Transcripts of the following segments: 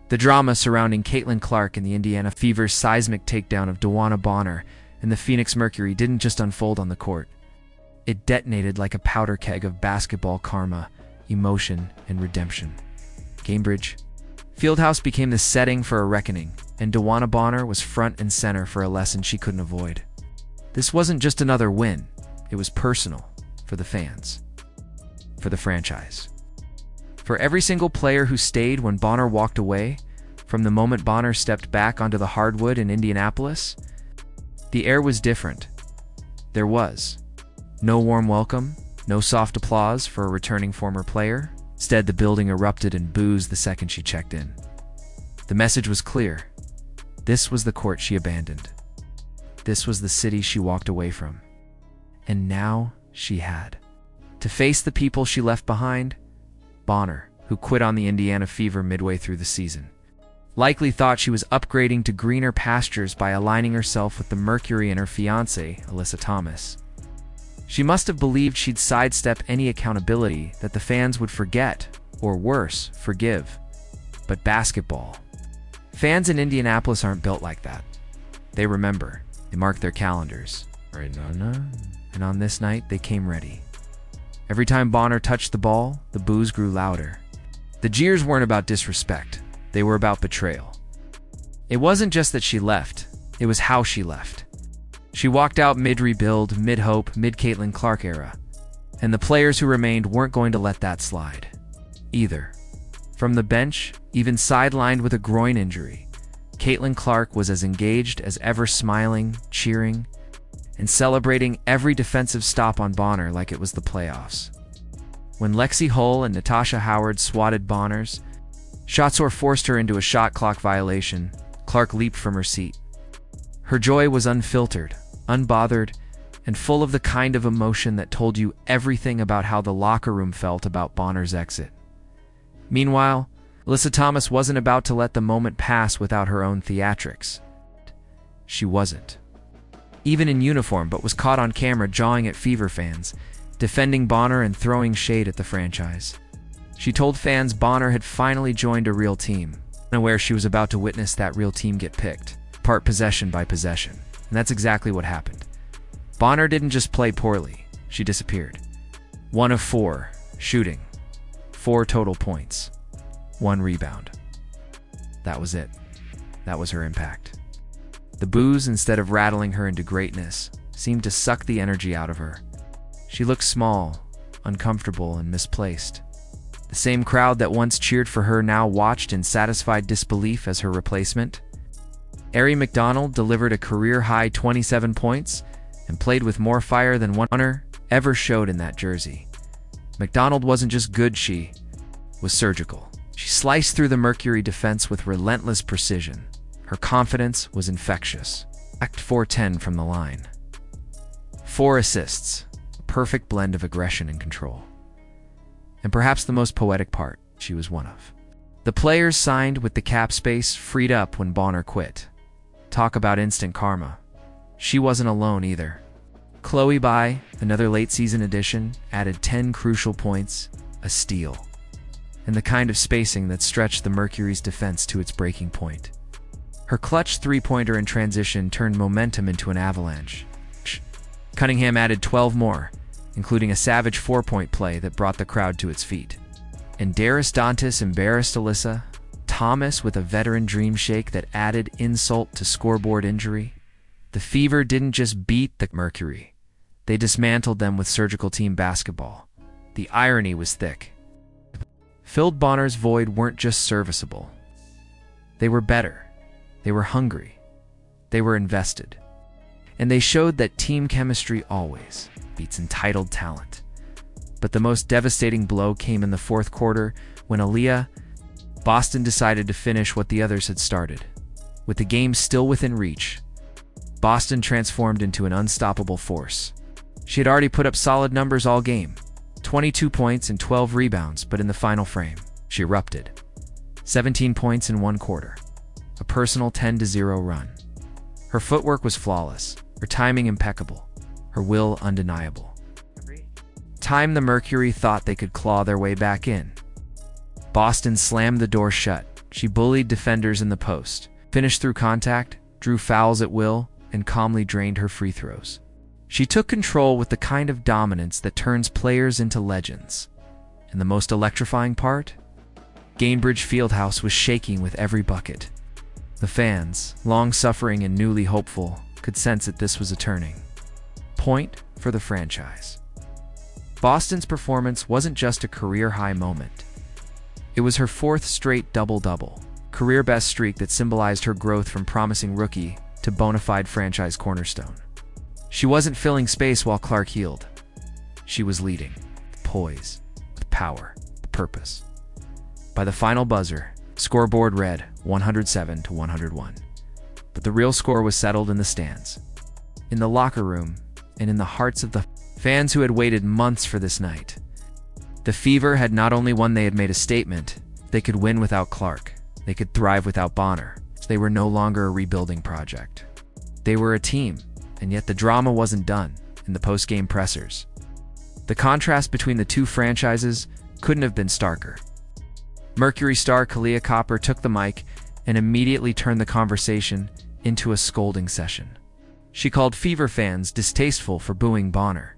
The drama surrounding Caitlin Clark and the Indiana Fever's seismic takedown of DeWanna Bonner and the Phoenix Mercury didn't just unfold on the court. It detonated like a powder keg of basketball karma, emotion, and redemption. Gainbridge Fieldhouse became the setting for a reckoning, and DeWanna Bonner was front and center for a lesson she couldn't avoid. This wasn't just another win, it was personal, for the fans, for the franchise. For every single player who stayed when Bonner walked away, from the moment Bonner stepped back onto the hardwood in Indianapolis, the air was different. There was no warm welcome, no soft applause for a returning former player. Instead, the building erupted in boos the second she checked in. The message was clear. This was the court she abandoned. This was the city she walked away from. And now she had to face the people she left behind. Bonner, who quit on the Indiana Fever midway through the season, likely thought she was upgrading to greener pastures by aligning herself with the Mercury and her fiancé, Alyssa Thomas. She must have believed she'd sidestep any accountability that the fans would forget, or worse, forgive. But basketball. Fans in Indianapolis aren't built like that. They remember. They mark their calendars. Right, and on this night, they came ready. Every time Bonner touched the ball, the boos grew louder. The jeers weren't about disrespect. They were about betrayal. It wasn't just that she left. It was how she left. She walked out mid-rebuild, mid-hope, mid-Caitlin Clark era. And the players who remained weren't going to let that slide. Either. From the bench, even sidelined with a groin injury, Caitlin Clark was as engaged as ever, smiling, cheering, and celebrating every defensive stop on Bonner like it was the playoffs. When Lexi Hull and Natasha Howard swatted Bonner's shots or forced her into a shot clock violation, Clark leaped from her seat. Her joy was unfiltered, unbothered, and full of the kind of emotion that told you everything about how the locker room felt about Bonner's exit. Meanwhile, Alyssa Thomas wasn't about to let the moment pass without her own theatrics. She wasn't. Even in uniform, but was caught on camera jawing at Fever fans, defending Bonner and throwing shade at the franchise. She told fans Bonner had finally joined a real team, unaware she was about to witness that real team get picked, part possession by possession. And that's exactly what happened. Bonner didn't just play poorly, she disappeared. 1 of 4, shooting. 4 total points. 1 rebound. That was it. That was her impact. The boos, instead of rattling her into greatness, seemed to suck the energy out of her. She looked small, uncomfortable, and misplaced. The same crowd that once cheered for her now watched in satisfied disbelief as her replacement. Aari McDonald delivered a career-high 27 points and played with more fire than Bonner ever showed in that jersey. McDonald wasn't just good, she was surgical. She sliced through the Mercury defense with relentless precision. Her confidence was infectious. Act 4-10 from the line. 4 assists, a perfect blend of aggression and control. And perhaps the most poetic part, she was one of the players signed with the cap space freed up when Bonner quit. Talk about instant karma. She wasn't alone either. Chloe Bai, another late-season addition, added 10 crucial points, a steal, and the kind of spacing that stretched the Mercury's defense to its breaking point. Her clutch three-pointer in transition turned momentum into an avalanche. Cunningham added 12 more, including a savage 4-point play that brought the crowd to its feet. And Darius Dantas embarrassed Alyssa Thomas with a veteran dream shake that added insult to scoreboard injury. The Fever didn't just beat the Mercury. They dismantled them with surgical team basketball. The irony was thick. Filled Bonner's void weren't just serviceable. They were better. They were hungry. They were invested. And they showed that team chemistry always beats entitled talent. But the most devastating blow came in the fourth quarter when Boston decided to finish what the others had started. With the game still within reach, Boston transformed into an unstoppable force. She had already put up solid numbers all game, 22 points and 12 rebounds, but in the final frame, she erupted. 17 points in 1 quarter, a personal 10-0 run. Her footwork was flawless, her timing impeccable, her will undeniable. The Mercury thought they could claw their way back in. Boston slammed the door shut, She bullied defenders in the post, finished through contact, drew fouls at will, and calmly drained her free throws. She took control with the kind of dominance that turns players into legends. And the most electrifying part? Gainbridge Fieldhouse was shaking with every bucket. The fans, long-suffering and newly hopeful, could sense that this was a turning point for the franchise. Boston's performance wasn't just a career-high moment. It was her fourth straight double-double, career-best streak that symbolized her growth from promising rookie to bona fide franchise cornerstone. She wasn't filling space while Clark healed. She was leading, with poise, with power, with purpose. By the final buzzer, scoreboard read 107-101. But the real score was settled in the stands, in the locker room, and in the hearts of the fans who had waited months for this night. The Fever had not only won, they had made a statement. They could win without Clark. They could thrive without Bonner. They were no longer a rebuilding project. They were a team, and yet the drama wasn't done in the post-game pressers. The contrast between the two franchises couldn't have been starker. Mercury star Kahleah Copper took the mic and immediately turned the conversation into a scolding session. She called Fever fans distasteful for booing Bonner,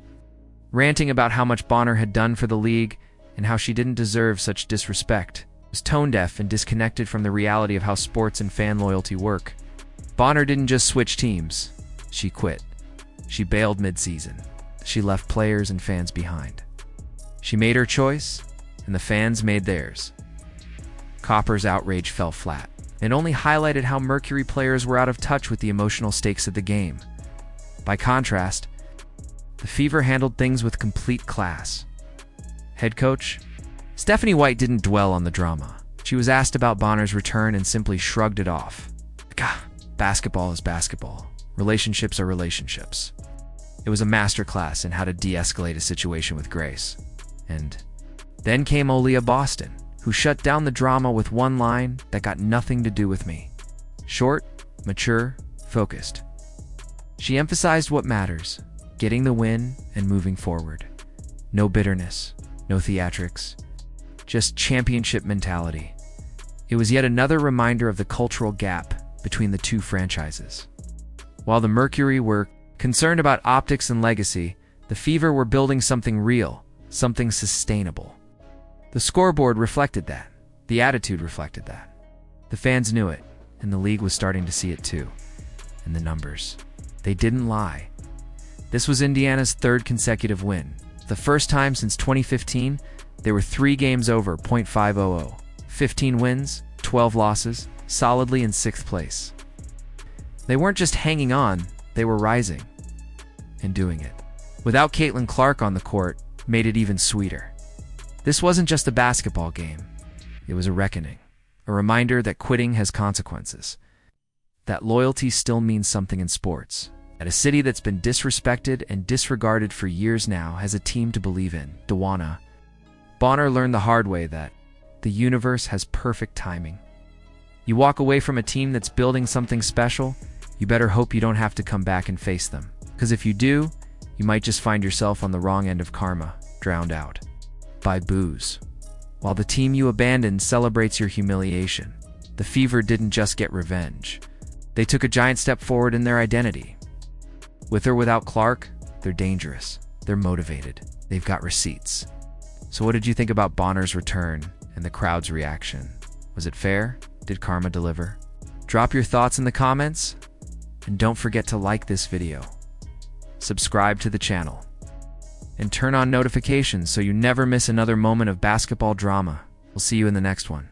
ranting about how much Bonner had done for the league and how she didn't deserve such disrespect. Was tone-deaf and disconnected from the reality of how sports and fan loyalty work. Bonner didn't just switch teams. She quit. She bailed mid-season. She left players and fans behind. She made her choice, and the fans made theirs. Copper's outrage fell flat. It only highlighted how Mercury players were out of touch with the emotional stakes of the game. By contrast, the Fever handled things with complete class. Head coach Stephanie White didn't dwell on the drama. She was asked about Bonner's return and simply shrugged it off. Basketball is basketball. Relationships are relationships. It was a masterclass in how to de-escalate a situation with grace. And then came Aaliyah Boston, who shut down the drama with one line that got nothing to do with me. Short, mature, focused. She emphasized what matters, getting the win and moving forward. No bitterness, no theatrics, just championship mentality. It was yet another reminder of the cultural gap between the two franchises. While the Mercury were concerned about optics and legacy, the Fever were building something real, something sustainable. The scoreboard reflected that. The attitude reflected that. The fans knew it, and the league was starting to see it too. And the numbers. They didn't lie. This was Indiana's third consecutive win. The first time since 2015, they were 3 games over .500. 15 wins, 12 losses, solidly in 6th place. They weren't just hanging on, they were rising. And doing it. Without Caitlin Clark on the court, made it even sweeter. This wasn't just a basketball game. It was a reckoning. A reminder that quitting has consequences. That loyalty still means something in sports. That a city that's been disrespected and disregarded for years now has a team to believe in. DeWanna Bonner learned the hard way that the universe has perfect timing. You walk away from a team that's building something special, you better hope you don't have to come back and face them. Because if you do, you might just find yourself on the wrong end of karma, drowned out by boos. While the team you abandoned celebrates your humiliation, the Fever didn't just get revenge. They took a giant step forward in their identity. With or without Clark, they're dangerous. They're motivated. They've got receipts. So what did you think about Bonner's return and the crowd's reaction? Was it fair? Did karma deliver? Drop your thoughts in the comments, and don't forget to like this video. Subscribe to the channel, and turn on notifications so you never miss another moment of basketball drama. We'll see you in the next one.